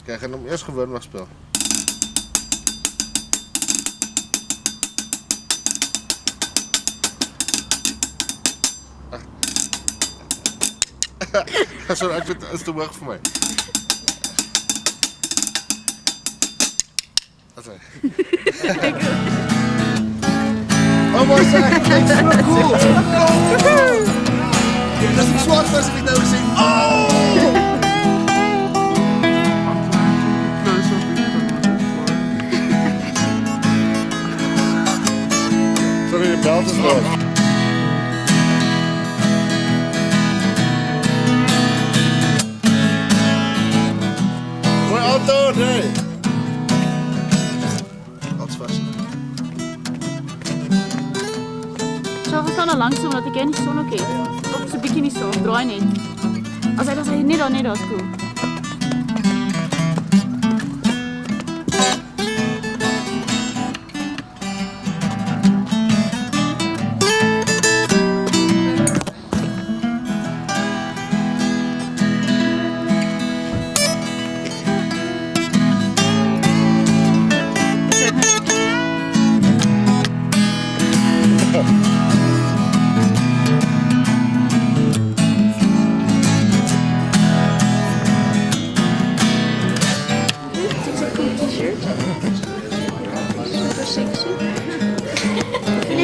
Ek gaan hom eers gewoonweg speel. Sorry, ek weet, is te hoog vir my. Wat sê? Oh my god, it's so cool! Dis die swart was ek nou gesê. Oh! Sorry, die belt is los. My auto, nee! Alles vast. So, we staan al langsom, dat ek nie son ook het. Of so 'n bietjie nie so, draai net. As hy net daar is cool.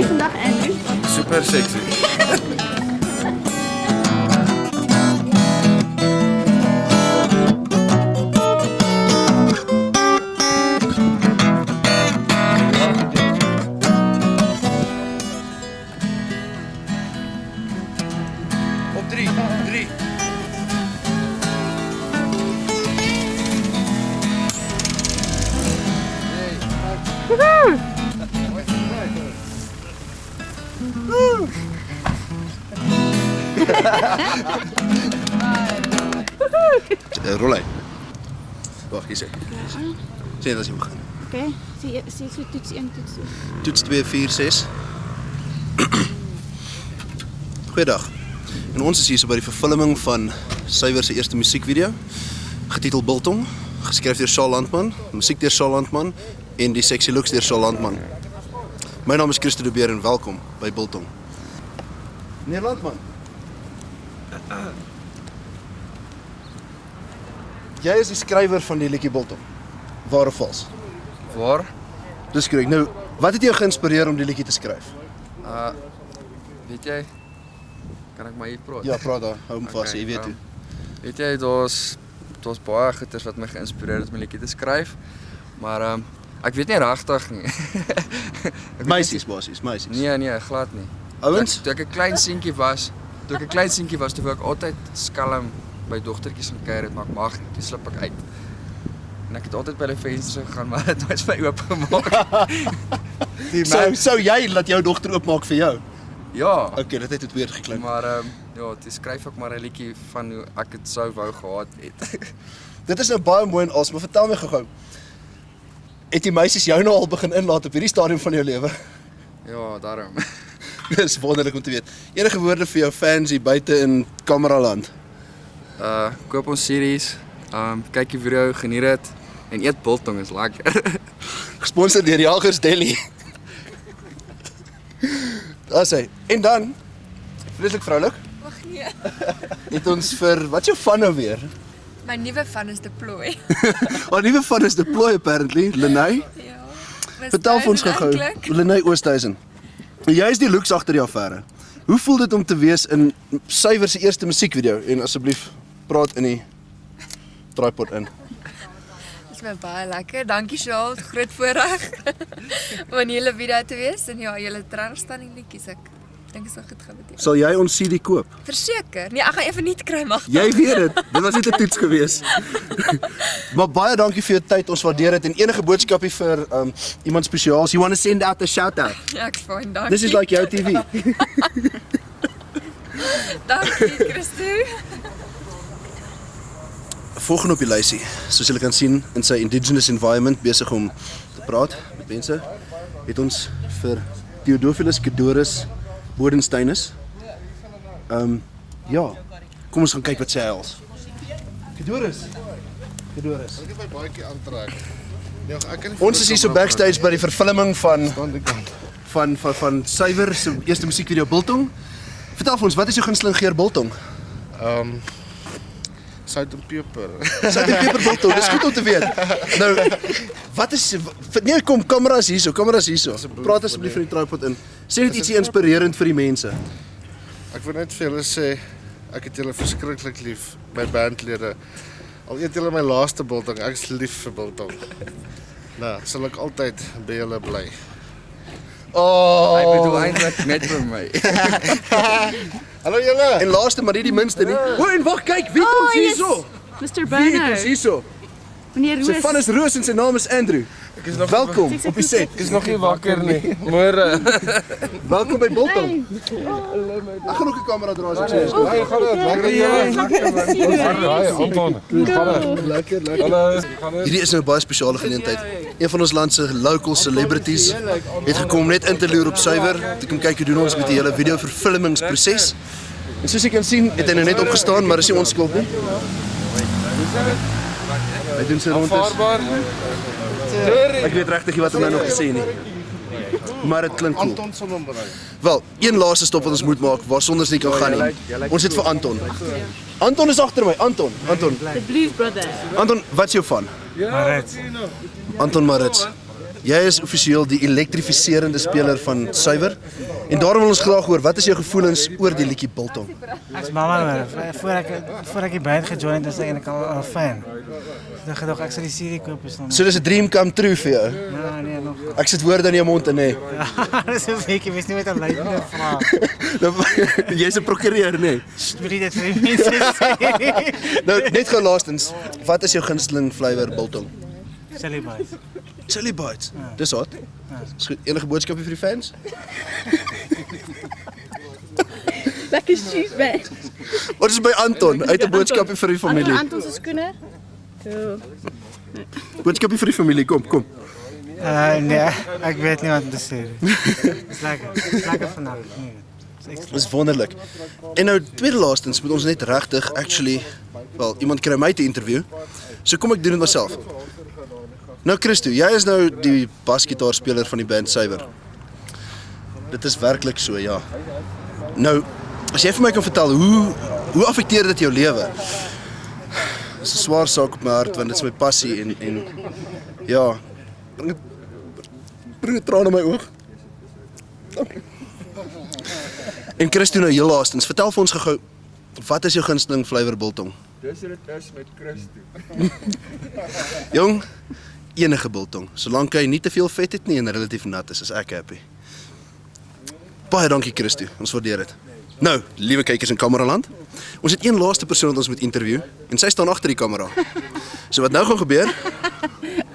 Vandaag Andrew. Super sexy. Op 3. Rol uit. Wacht, hier sê. Sê dat jy begin. Okay, sê so toets 1, toets 2. Toets 2, 4, 6. Goeiedag. En ons is hier so by die vervulling van Suiwer se eerste musiekvideo, getiteld Biltong, geskryf deur Saul Landman, musiek deur Saul Landman en die sexy looks deur Saul Landman. My naam is Christo de Beer en welkom by Biltong. Meneer Landman. Jy is die skrywer van die liedjie Biltong. Waar of vals? Waar? Dis korrek. Nou, wat het jou geïnspireer om die liedjie te skryf? Weet jy, kan ek maar hier praat? Ja, praat daar. Hou hom vas, jy weet hoe. Weet jy, het was baie goeters wat my geïnspireer het om 'n liedjie te skryf, maar ek weet nie regtig nie. Meisies basies, meisies. Nee, glad nie. Ouens? Toe ek 'n klein seentjie was, toe wou ek altyd skelm by dogtertjies gaan kuier het, maar ek mag nie, toe slip ek uit. En ek het altyd by die vensters gegaan, maar het nooit vir my oopgemaak. Sou jy laat jou dogter oopmaak vir jou? Ja. Okay, dit het weer geklink. Maar ja, toe skryf ek maar 'n liedjie van hoe ek dit sou wou gehad het. Dit is nou baie mooi en maar vertel my gou-gou. Het die meisies jou nou al begin inlaat op hierdie stadium van jou lewe? Ja, daarom. Dis wonderlik om te weet. Enige woorde vir jou fans hier buite in Kameraland? Koop ons series, kyk die video, geniet dit en eet biltong, is lekker. Gesponsor deur Jagers Deli. Daar sê. En dan, vreeslik vroulik. Ag nee. Het ons vir, wat is jou van nou weer? My nuwe van is Deploy. Haar nuwe van is Deploy apparently, Lenay. Ja. Vertel vir ons gou-gou, Lenay Oosthuizen. Jy is die looks agter die affære. Hoe voel dit om te wees in Suiwer se eerste musiekvideo? En asseblief, praat in die tripod in. Dit is my baie lekker. Dankie Charles, groot voorreg om in julle video te wees en ja, julle trek staan die liedjies ek dink is nog goed gaan beteken. Sal jy ons CD koop? Verseker. Nee, ek gaan even nie kry mag. Jy weet dit. Dit was net 'n toets gewees. Maar baie dankie vir jou tyd. Ons waardeer dit en enige boodskapie vir iemand spesiaals. You want to send out a shout out? Ja, ek's fine, dankie. This is like jou TV. Dankie, Christo. Volgende op die lysie, soos julle kan sien in sy indigenous environment besig om te praat met mense, het ons vir Theodophilus Kedorus Bodensteinus. Ja, kom ons gaan kyk wat sê hy als. Kedorus, Gedoris. Ek het my baadjie aantrek. Ja, ek kan nie Ons is hier so backstage by die vervulling van aan die kant. van Suiwer se eerste musiekvideo Biltong. Vertel vir ons, wat is jou gunsteling geur Biltong? Sout en peper. Sout en peper Biltong, dis goed om te weet. Nou, wat is nee, kom kameras hierso. Praat asseblief van die tripod in. Sê net ietsie inspirerend vir die mense. Ek wil net vir julle sê, ek het julle verskriklik lief, my bandlede. Al eet julle my laaste biltong, ek is lief vir biltong. Nou, sal ek altyd by julle bly. Oh. Hy bedoel eintlik net vir my. Hallo julle. En laaste maar nie die minste nie. O, en wag, kyk, wie het ons hierso? Mr. Wie het ons Burner. hierso? Meneer Roos. Sy van is Roos en sy naam is Andrew. Ek is nog Welkom op die set. Ek is nog nie wakker nie. Môre. Welkom by Biltong. Ek gaan ook 'n kamera dra as ek sê. Hey, gaan dit? Lekker julle. Hi, Anton. Lekker. Hierdie is nou 'n baie spesiale geleentheid. Een van ons land se local celebrities het gekom net in te loer op Suiwer. Toe kom kyk hoe doen ons met die hele video verfilmingsproses. En soos jy kan sien, het hy nou net opgestaan, maar is nie ons skuld nie. Hy doen sy rondes. Ek weet regtig nie wat om nou nog te sê nie. Maar dit klink cool. Anton Sonnenberg. Wel, een laaste stop wat ons moet maak waar sonder nie kan gaan nie. Ons het vir Anton. Anton is agter my. Anton. The Blues Brother. Anton, wat's jou van? Marit, Anton Maritz. Jy is offisieel die elektrifiserende speler van Suiwer. En daarom wil ons graag hoor, wat is jou gevoelens oor die liedjie Biltong? ek's mama voor ek die band gejoin het, is ek eintlik al 'n fan. Ek gedog ek sal die serie koop is dan. So dis 'n dream come true vir jou. Ja, nee nog. Ek sit woorde in jou mond in hè. Dis so seker, wys nie wat 'n leidende vraag. Jy's 'n prokureur, nê? Wil jy dit vir die mense sê? Nou net gou laastens, wat is jou gunsteling flavour Biltong? Chili bites. Chili bites. Dis hot. Is goed. Enige boodskapie vir die fans? Lekker cheese bag. Wat is by Anton? Hy het 'n boodskapie vir die familie. Anton se skoene. Cool. Boodskapie vir die familie, kom. Nee, ek weet nie wat om te sê. Dis lekker vandag. Nee. Dis wonderlik. En nou tweede laastens moet ons net regtig wel iemand kry my te interview. So kom ek doen dit myself. Nou Christo, jy is nou die basgitaarspeler van die band Suiwer. Dit is werklik so, ja. Nou, as jy vir my kan vertel hoe affekteer dit jou lewe? Dis 'n swaar saak op my hart want dit is my passie en ja, bring 'n traan in my oog. En Christo nou heel laastens, vertel vir ons gou, wat is jou gunsteling flavour biltong? Dis dit is met Christo. Jong, enige biltong, solank hy nie te veel vet het nie en relatief nat is ek happy. Baie dankie Christo, ons waardeer dit. Nou, liewe kykers in Kameraland, ons het een laaste persoon wat ons moet interview en sy staan agter die kamera. So wat nou gaan gebeur?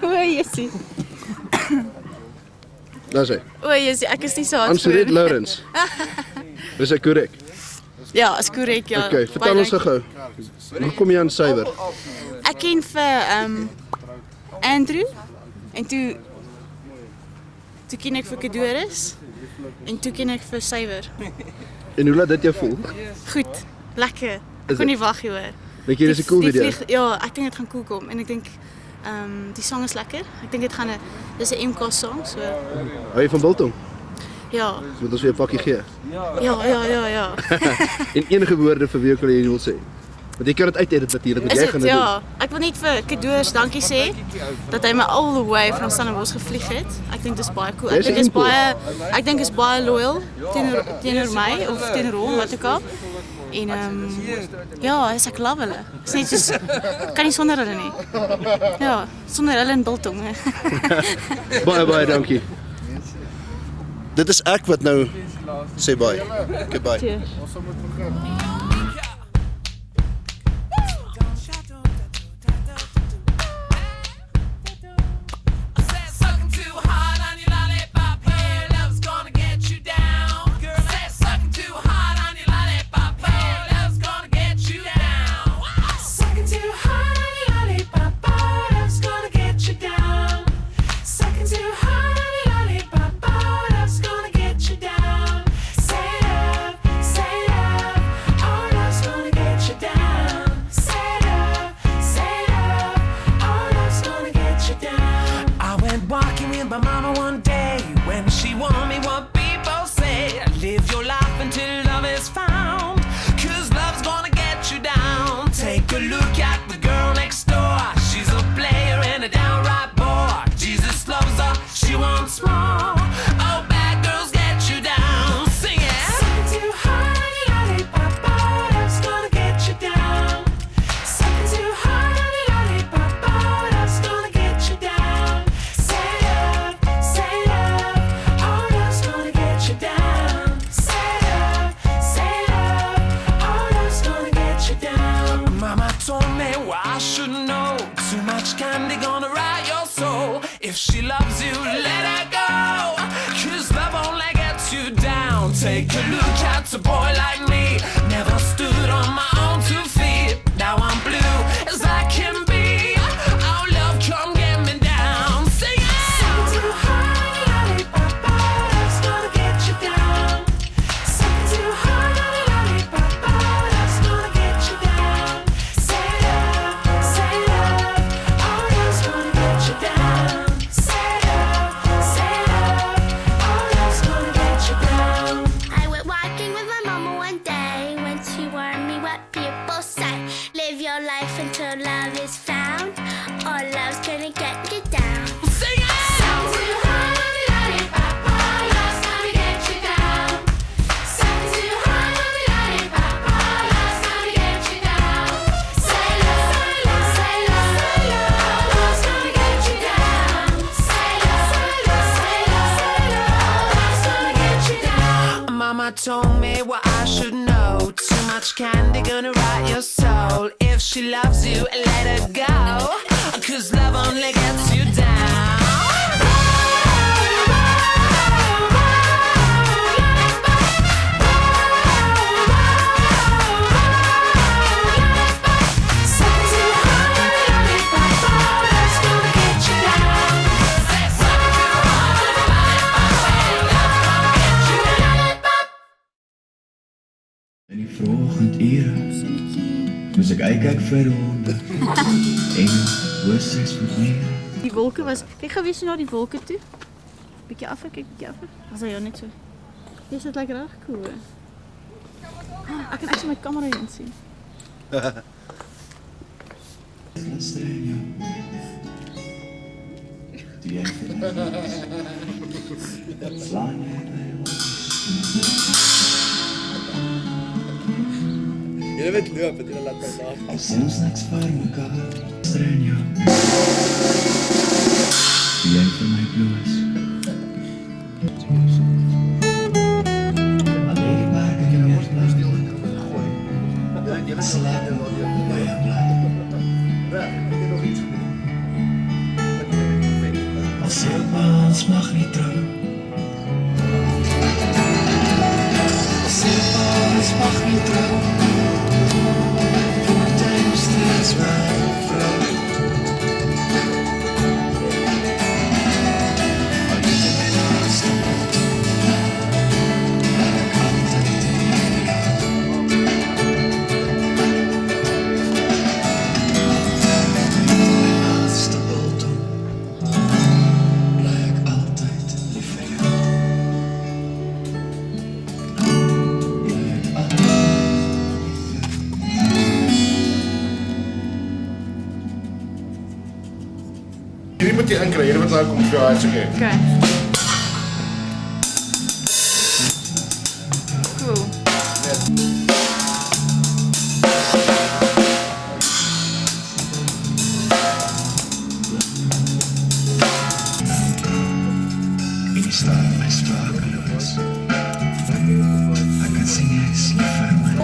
O, Jessie. Daar is hy. O, Jessie, ek is nie so hard Ansoret Lawrence. Is ek korrek? Ja, is korrek, ja. Okay, vertel ons gou. Hoe kom jy aan Suiwer? Ek ken vir Andrew en toe ken ek vir Kedoris en toe ken ek vir Suiwer. En hoe laat dit jou voel? Goed, lekker. Is Ek kon nie wag nie hoor. Dink jy dis 'n cool Die video? ja, ek dink dit gaan cool kom en ek dink die song is lekker. Ek dink dit gaan dis 'n MK song, so Hou jy van biltong? ja. Moet ons weer 'n pakkie gee? Ja. En enige woorde vir wie ook al jy wil sê. Want jy kan dit uitedit natuurlik wat Is jy dit gaan doen. ja. Ek wil net vir Kedoris dankie sê dat hy my all the way van Stellenbosch gevlieg het. Ek dink dis baie cool. Jy is 'n import. Ek dink is baie loyal teenoor my of teenoor hom wat ek al. En ja, ek love hulle. Dis net soos kan nie sonder hulle nie. Ja, sonder hulle in biltong. Baie dankie. Dit is ek wat nou sê bye. Goodbye. Cheers. Sucking too hard on your lollipop, hey, love's gonna get you down. Girl, say sucking too hard on your lollipop, hey, love's gonna get you down. Sucking too hard on your lollipop, oh, love's gonna get you down. Sucking too hard on your lollipop, oh, love's gonna get you down. Say love, a look at the girl next door. She's a player and a downright bore. Jesus loves her, she wants more. Oh, bad girls get you down. Sing it. Sucking too hard on your lollipop, oh, that's gonna get you down. Sucking too hard on your lollipop, oh, that's gonna get you down. Say love, oh, that's gonna get you down. Say love, oh, that's gonna get you down. Mama told me what I should know. Too much candy gonna rot your soul. If she loves you, let her go. 'Cause love only gets you down. Take a look at a boy like me. Never stood on my own 2 feet. Now I'm blue as I can be. Oh, love, come get me down. Sing it. Sucking too hard on your lollipop, oh, that's gonna get you down. Sucking too hard on your lollipop, oh, that's gonna get you down. Say love, oh, that's gonna get you down. Say love, oh, that's gonna get you down. I went walking with my mama one day when she warned me what people say. Live your life until love is found, or love's gonna get you down. Sing it. Sucking too hard on your lollipop, oh, that's gonna get you down. Sucking too hard on your lollipop, oh, that's gonna get you down. Say love, oh, that's gonna get you down. Say love, oh, that's gonna get you down. Mama told me what I should know. Too much candy gonna rot your soul. If she loves you, let her go. 'Cause love only gets you down. Sucking too hard on your lollipop, oh, that's gonna get you down. Sucking too hard on your lollipop, oh, that's gonna get you down. In die vroege oggendure moes ek uitkyk vir honde en hoes 6.9. Die wolke was... Kyk gou weer so na die wolke toe. Bietjie af, kyk bietjie af. Was hy jou net so? Dis dit lyk reg cool. Ek kan actually my kamera in sien. Die een vir my slaan my Jy weet loop, het jy laat my laat. al sê ons niks vir mekaar stren jou. Die een vir my bloos. Alleen die berge nie meer blauw. Sal ek by jou bly. Al sê pa ons mag nie trou. Al sê pa ons mag nie trou. Steeds my vrou. Al jy te my naaste moet ek altyd hier jou. Al jy te my naaste biltong bly ek altyd lief vir jou. Bly ek altyd Hierdie moet jy inkry, hierdie moet nou kom vir jou uitsoek. Okay. Cool. En jy staar my sprakeloos. Ek kan sien jy is lief vir my.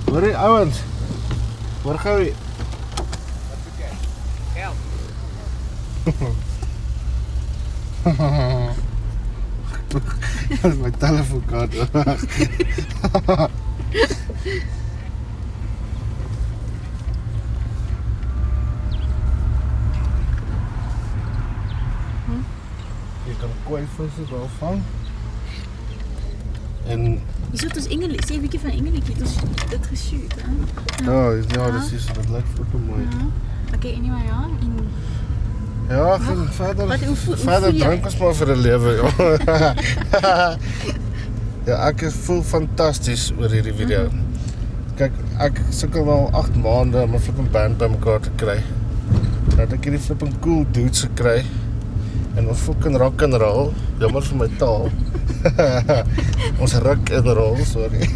Hoorie ouens, hoor gou. Dat is my telefoonkaart weg. Jy kan kooivisse daar vang. En Hier het ons engele, sê 'n bietjie van engeletjie, dit is dit geshoot, hè? ja, dis is dit lyk vir mooi. Okay, anyway, ja. En Ja, gaan verder. Wat, hoe voel Verder jy? drink ons maar vir 'n lewe, ja. Ja, ek voel fantasties oor hierdie video. Kyk, ek sukkel al 8 maande om 'n flipping band bymekaar te kry. Dat ek hierdie flipping cool dudes gekry en ons fucking rock and roll, jammer vir my taal. Ons rock and roll, sorry.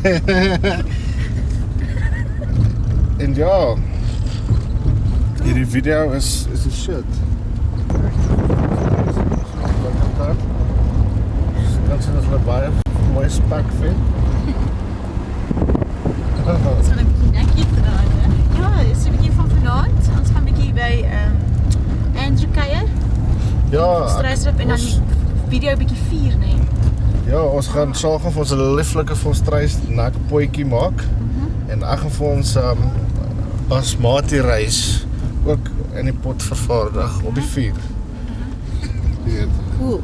En ja, hierdie video is 'n shit. Dan sien ons hulle baie mooi spak vind. ons gaan 'n bietjie nekkie vanaand, hè? Ja, dis 'n bietjie van vanaand. Ons gaan 'n bietjie by Andrew kuier, Ja, Struisrip en dan die video 'n bietjie vier, nee. ja, ons gaan saam vir ons 'n lieflike volstruis nekpotjie maak. En ek gaan vir ons basmati rys ook in die pot vervaardig op die vuur. Jy weet. Cool.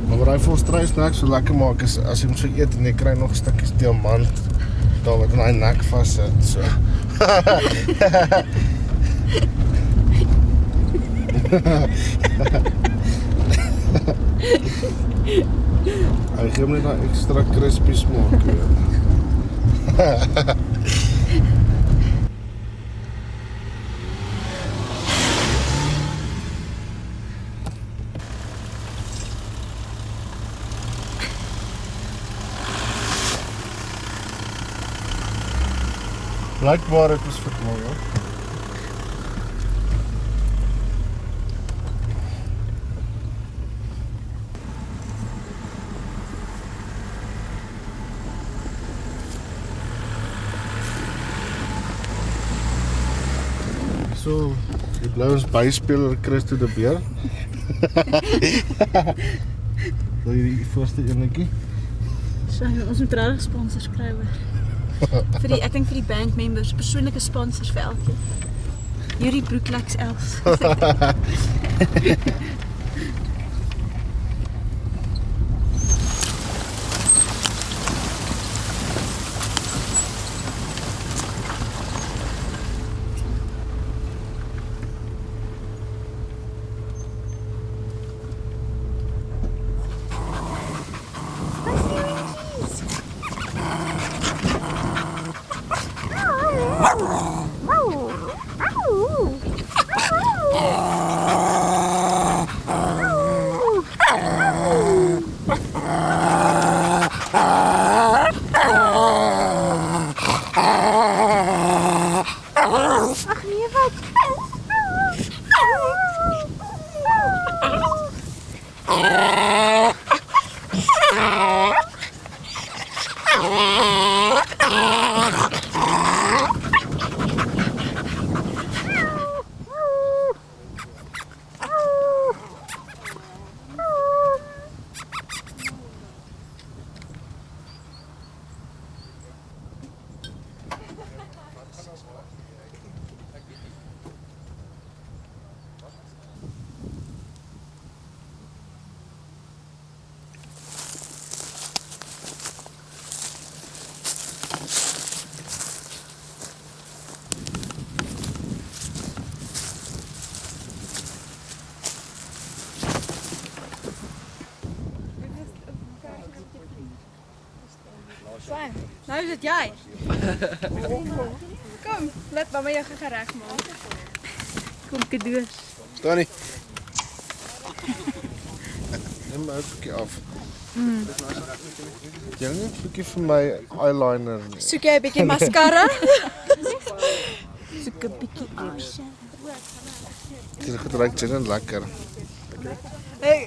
Maar wat hy volstruis nek so lekker maak is as jy hom so eet en jy kry nog stukkies diamant daar wat in hy nek vassit, so. Hy gee hom net 'n ekstra crispy smaak, weet. Blijkbaar het ons verknooi, hoor. So, die bly ons byspeler Christo de Beer. Wil jy die voorste enetjie? So, ons moet regtig sponsors kry hoor. Ek dink vir die band members, persoonlike sponsors vir elkeen. Yuri Broeklex Els. Nou is dit jy. Kom, laat mamma jou gereg maak. Kom cadeaus. Tony, Neem my 'n bietjie af. Jy net 'n bietjie vir my eyeliner nie. Soek jy 'n bietjie mascara? Soek 'n bietjie eyeshadow. Dit ruik gin en lekker.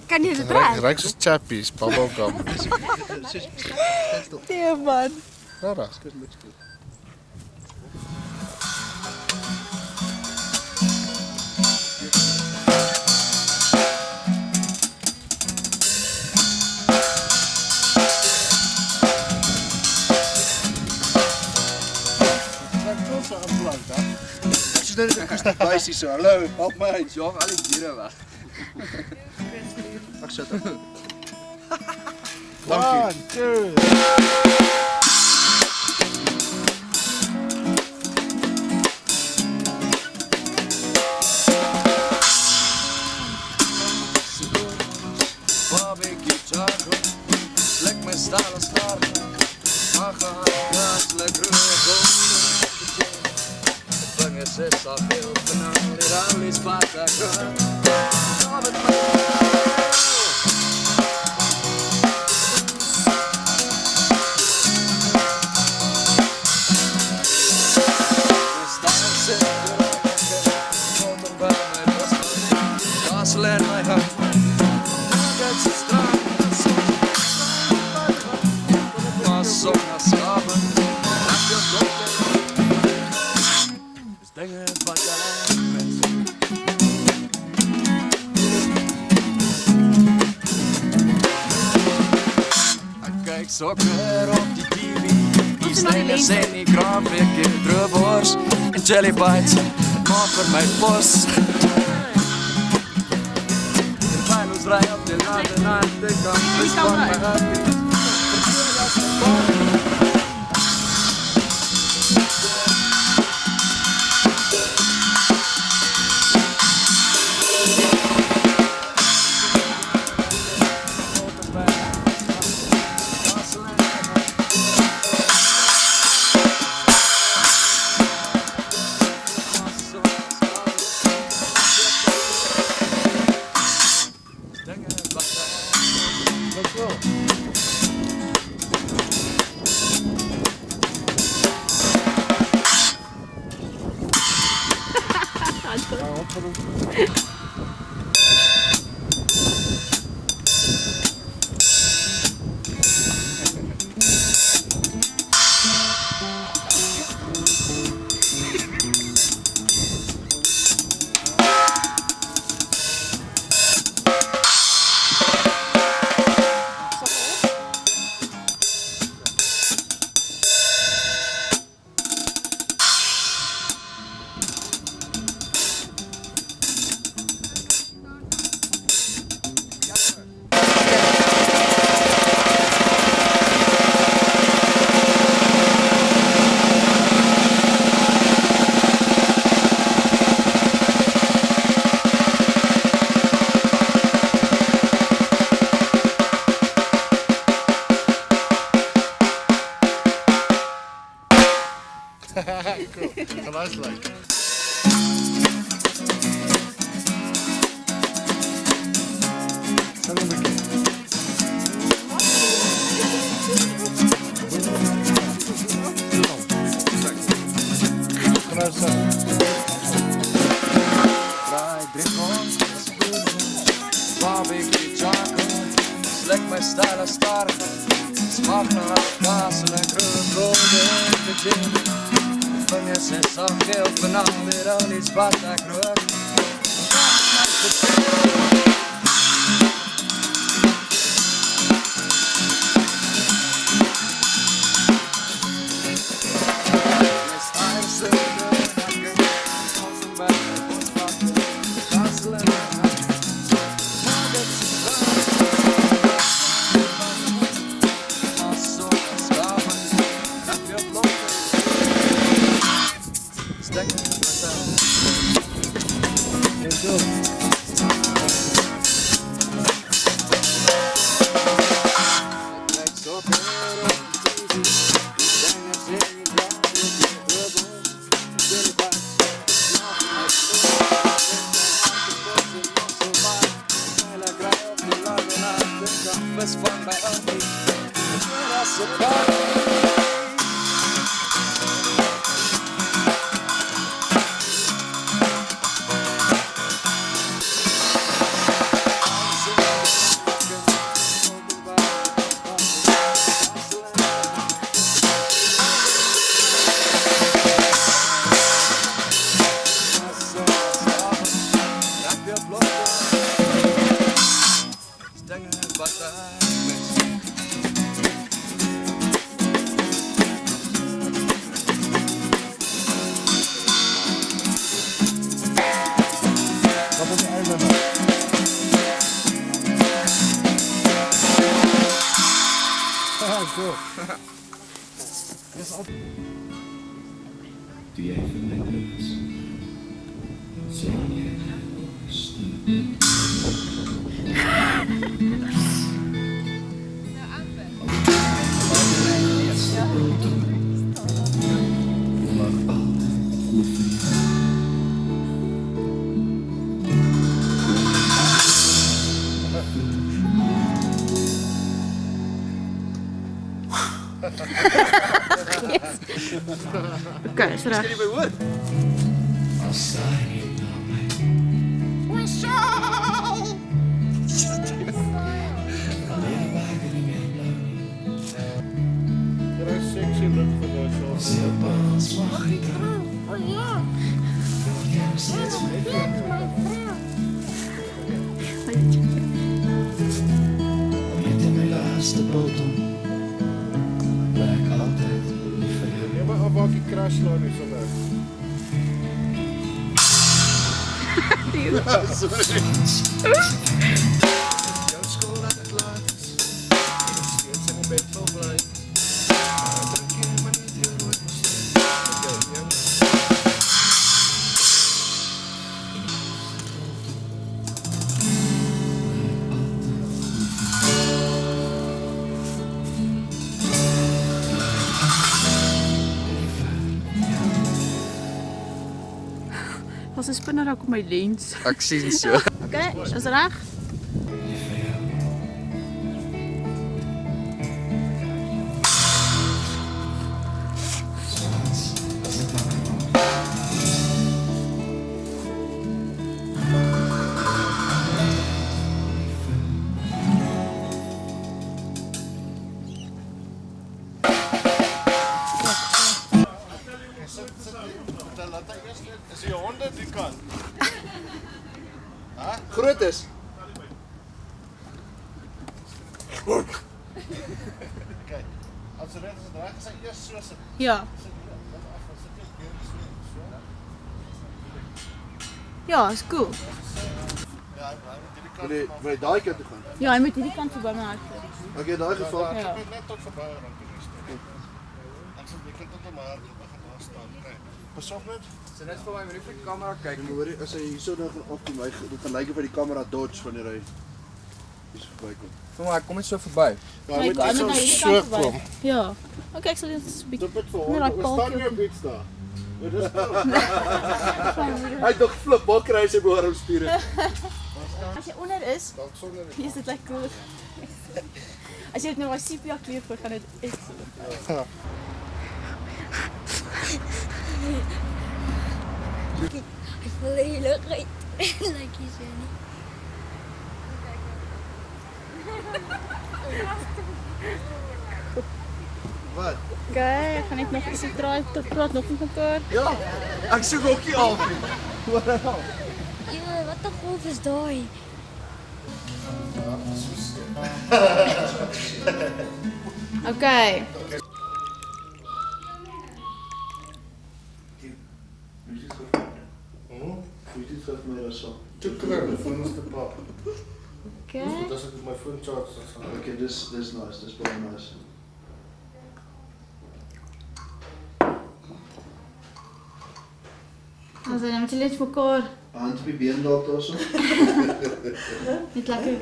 Kan jy dit Dit trek? ruik soos chappies, bubblegum. Nee man. Rarig. Ek sê net ek is die basies so. Hallo, help my uit. Jaag al die diere weg. sit op. One, two. Barbecue taco, slik my style star. Aga, gas, lekker vingers is al veel vanavond, dit alles wat ik Let my heart nuggets is strong. Maar zo naar slapen. Heb je blote. Dus dingen wat jij bent. Ik kijk sokker op die TV. Die stenen zijn niet graag weer druppels en jelly bites. Het maakt voor mij bos. Rij op de lade naar de kant van mijn hart. Cool. Dat was leuk. Sal een bietjie. Graag so. Draai, drink ons, barbecue taco, slik my style star. Smaak naar kaas en kroonde te gin. Vingers is al geel vanavond, dit al iets wat ek rook. Was van bij Andy. Als het kan. Cool. Doe jij verleidelijk? Zeg jij Oké, is reg. als zij naar mij. Alleen wagen en blauw. Jy is sexy look vir daai show. Heel pas mag ik aan. Ja, steeds mee. Weet in mijn laatste botom. Blijf altijd lief voor jou. Ja, maar waar die crash slaan nie so weg. Jou skool laat ek laat is. Jy is steeds in die bed vol bly. Maar drink jy maar nie jou nooit verstaan. Okay, ja. Was 'n spinner ook op my lens. Ek sien so. Okay, is reg? Laat hy eers net, is die honde die kant? Groot is. Kyk, as dit reg is hy eers so sit. Ja. Sit hier, dan af, dan sit jy weer so. Ja, is cool. Ja, hy moet hierdie kant Wil jy daai kant toe gaan? Ja, hy moet hierdie kant verby my hart. Okay, in daai geval. Ja. Ek moet net tot verby rond die rustig. Ek sal die kant tot my hart begin daar staan. Kyk. Pas op net. So net vir my moet ek vir die kamera kyk. Ek hoor as hy hierso nou gaan opkom, hy dit gaan lyk of hy die kamera dodge wanneer hy hier verbykom. Vir my kom net so verby. Ja, hy moet net so kom. Ja. Okay, ek sal dit 'n bietjie. Stop dit vir Nee, hom. daai Ons paaltjie staan nie op iets daar. Dit is cool. Hy het nog flip, waar kry hy sy boarmspiere? As jy onder is, Dalk sonder hier is dit lekker cool. As jy dit nou daai sepia kleur voor gaan dit echt so. Ek wil die lug uit. Like jy sê nie. Wat? Okay, ek gaan net nog ietsie draai tot praat nog met mekaar. Ja, ek soek hokkie af. Ja, wat 'n golf is daai? Okay. Jy dit vir my daarso. Toe kry my foon is te pap. Okay. Dit as ek my foon charge dan. Okay, dis nice, dis baie nice. Also, dan moet jy net vir mekaar Hand op die been dalk daarso. net lekker.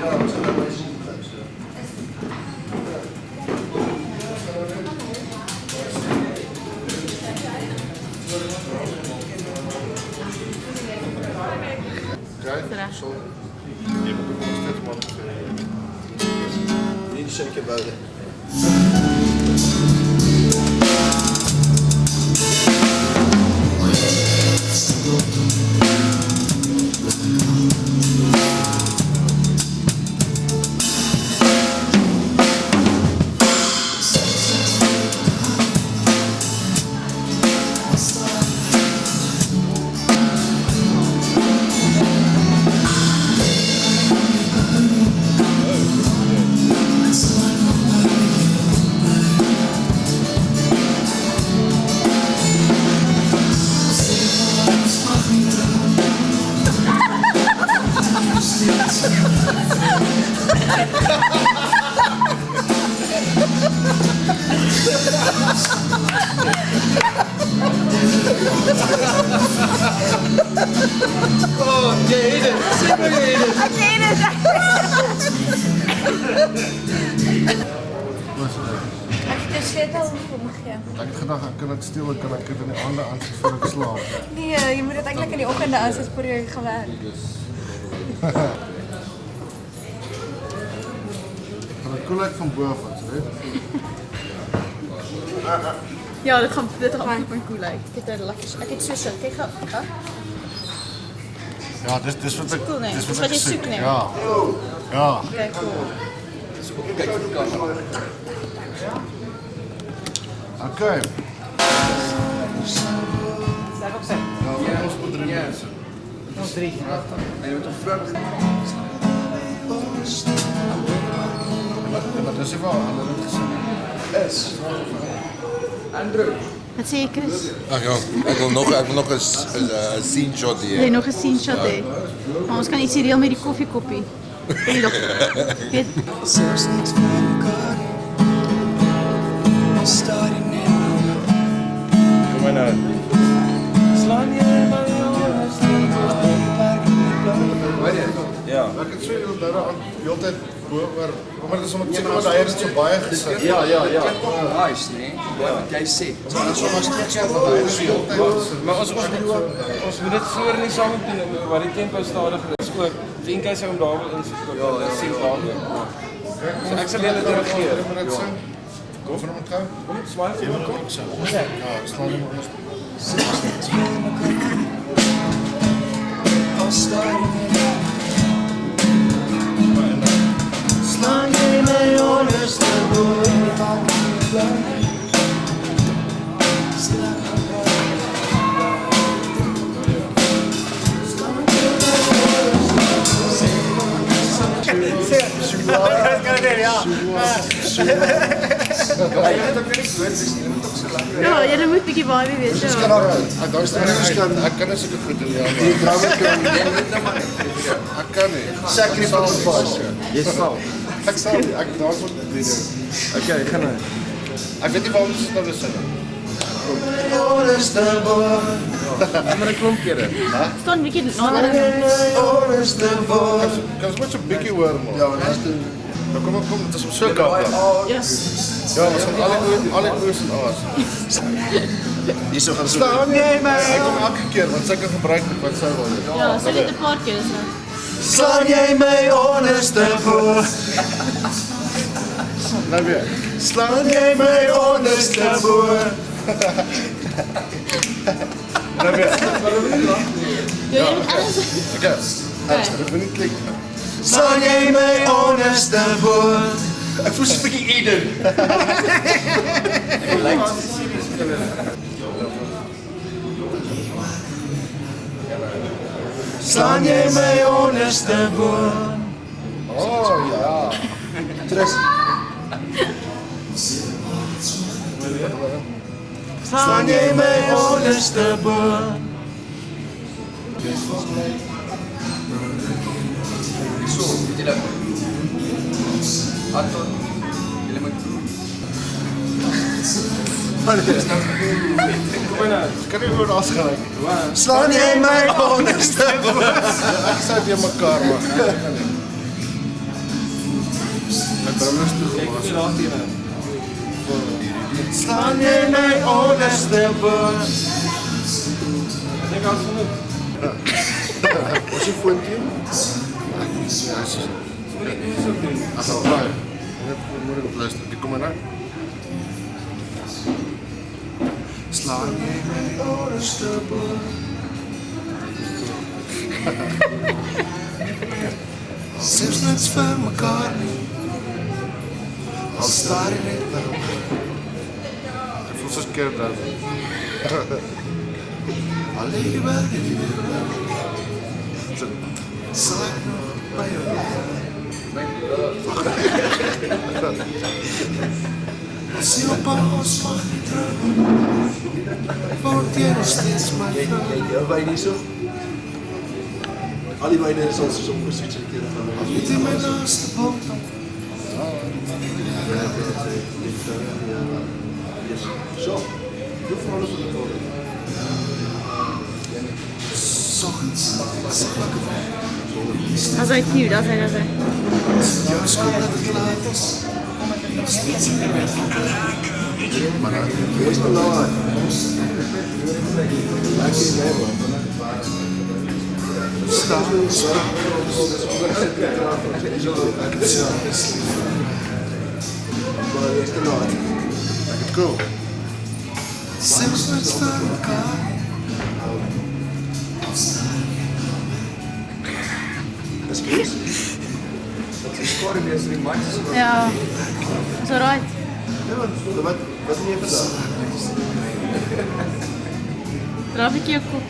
Ja, ons gaan by sien gaan so. Kijk, zo. Je moet nog steeds man. Niet zeker buiten. Fucking wel vir my gee. Ek het gedag ek kan dit steel en kan ek dit in die aande aansit voor ek slaap. Nee, jy moet dit eintlik in die oggende as dit vir jou gewerk. Gaan dit koel uit van bo af, weet? Ja, dit gaan goed my cool uit. Ek het 'n lekker. Ek het so sit. Kyk gou. Ja, dis wat ek Cool, nee. dis Dis wat jy soek, nee. Ja. Ja. Okay, cool. Okay. Sterk op sy. Ja, ons moet 3 mense. Ons 3. En jy moet hom vroeg Maar dis nie waar hulle dit gesê is. Andrew. Wat sê jy, Chris? Ag ja, ek wil nog 'n scene shot Wil jy hier. nog 'n scene shot hê? Maar ons kan ietsie reël met die koffiekoppie. Weet jy nog? Weet Zelfs niks voor elkaar. Al staar je net Kom maar nou. slaan je my jongens nie park in die blauw. Hoor jy? Ja. Ek het so heeltyd oor maar dis omdat seker wat hy het so baie gesê. Ja. Nice, nee. Wat jy sê. Maar dit is sommer steeds ja, want hy het so heeltyd. Maar ons moet dit voor nie saam doen waar die tempo stadiger is ook. Vienkie sê om daar wil insit. Ja, sien daar. So ek sal julle dirigeer. Kom vir hom gou. Kom, swaai vir my kom. Ja, staan hom ons. Zelfs niks voor elkaar. Al staar je net slaan jy my ondersteboord in die park in die blauw. Ja, jy moet 'n bietjie vibe wees, ja. Daar staan ek kan nie sulke goed doen ja. Die drama kan ek kan nie. Sacrifice. Jy sal. Ek sal ek daar moet doen. Okay, ek gaan nou. Ek weet nie waarom dit nou is nie. Maar 'n klomp kere. Staan 'n bietjie nader. Kan ons net so 'n bietjie hoor maar. Ja, ons doen. Nou kom, dit is op so kant. Yes. Ja, ons gaan alle oors en aas. Hierso gaan so. Jy my. Ek kom elke keer want sy kan gebruik wat sy wil. Ja, sê dit 'n paar keer so. Slaan jy my onderste voor. Nou weer. Slaan jy my onderste voor. Nou weer. Ja, jy moet alles. Okay. Dit moet nie klik. Slaan jy my onderste voor. Ek voel so 'n bietjie Eden. Slaan jy my onderste voor. Oh ja. Terus. Slaan jy my onderste voor. So, weet jy nou. Anton, jy moet Kom maar nou. Kan nie oor as gelyk. Slaan jy my onderste voor. Ek sê weer mekaar maar. Ek bring ons toe. Kyk hoe laat jy nou. Slaan jy my onderste voor. Ek dink ons genoeg. Ons is voetjie. Ag, baie. Net moet ek opluister. Ek kom maar nou. Slaan jy my onderste voor. Selfs niks vir mekaar nie. Al staar jy net na my. Ek voel so skeer daar. Al lê jy wel in die wereld. Sal ek nog by jou bly? As jy op ons mag nie trouw, word jy nog steeds my vrou. Jou wyn hierso. Al die wyne is ons op geswitch keer van. Weet jy my naaste bottom? So. Hoe vir alles op die tafel. Soggens, as ek wakker word, As hy cute, as hy. jou skoon dat ek laat is, steeds in die bed van plek. Cool. Ja, is alright. Wat doen jy vandag? Dra 'n bietjie jou kop.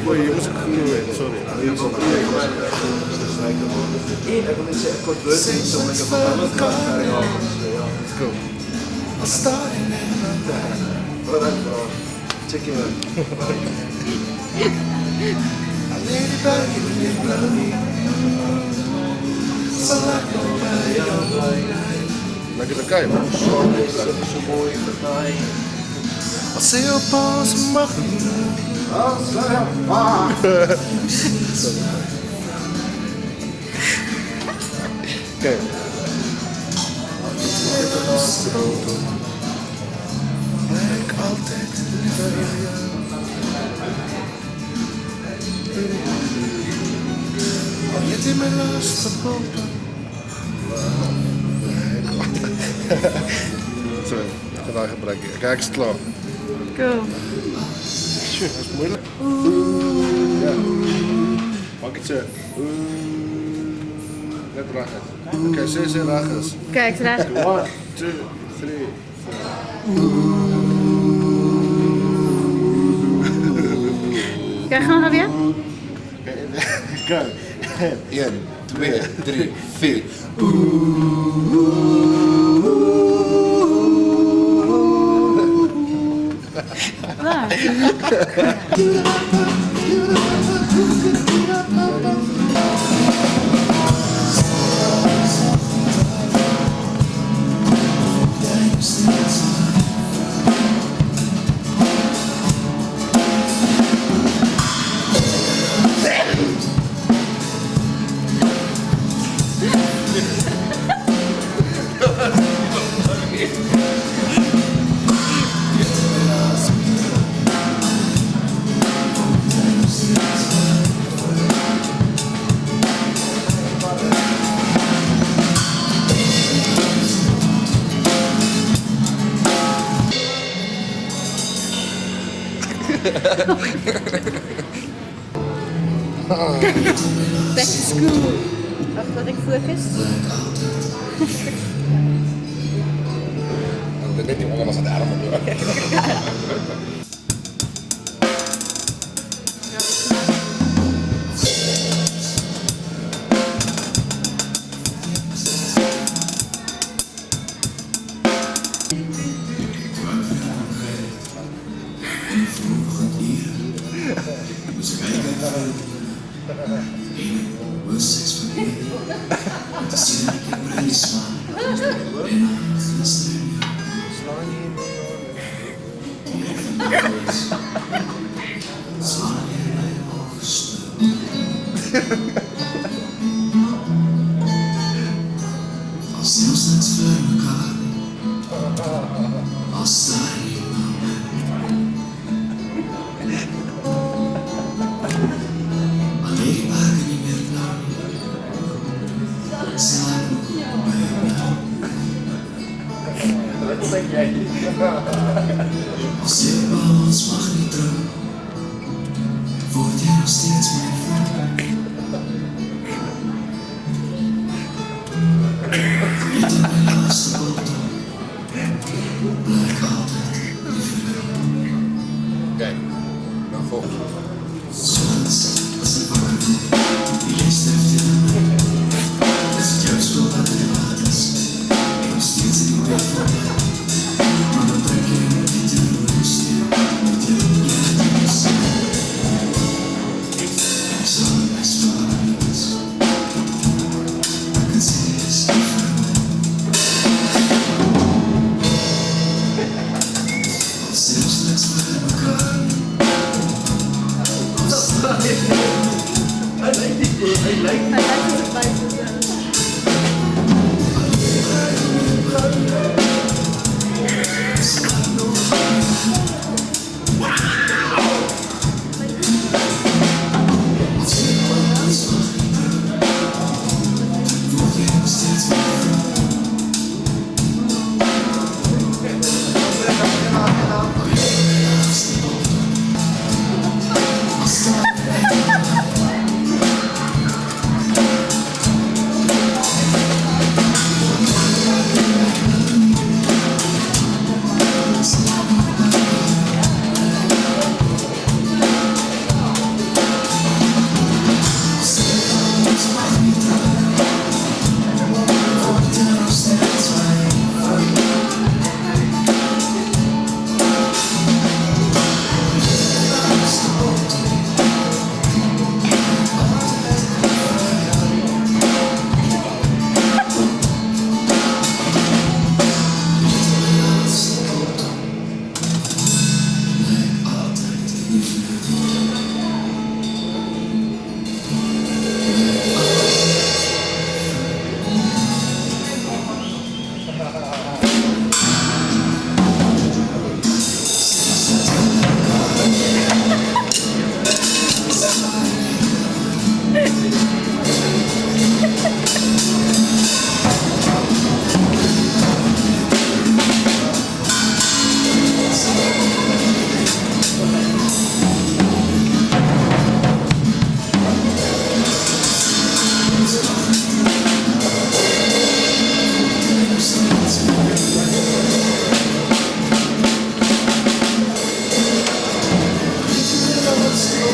Oei, jy moes ek genoeg het, sorry. En ek wil net sê ek kort woord nie so met jou van kan herhaal. Let's go. Wat dan bro? Check him out. Lekker te kyk. So mooi verby. As jy op pas mag. Okay. Ek altyd lief vir jou. Al jy my laaste bond. Sorry, ek het daai gebruik. Ek is klaar. Cool. Sjoe, dat is moeilijk. Ja. Pak het zo. Net reg is. Oké, sê reg is. Kyk, reg. 1, 2, 3, 4. Kyk, gaan we weer? Go. 1, 2, 3, 4. Waar? Back to school. Wacht, dat ik focus. Net die jongen was het arm op. Als je ons mag niet dromen, wordt jij nog steeds mijn vrouw. Niet in mijn laatste boterham, blijf altijd lief voor jou. Kijk, nou volgens. Zoals als een wakker die leest heeft in een boek. Is het juist wel wat er waard is, ik nog steeds in die weg van jou. Maar dan trek je me niet in de rust, met jou niet in de rust. Ik zal het best wel anders. I can see it's different.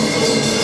Thank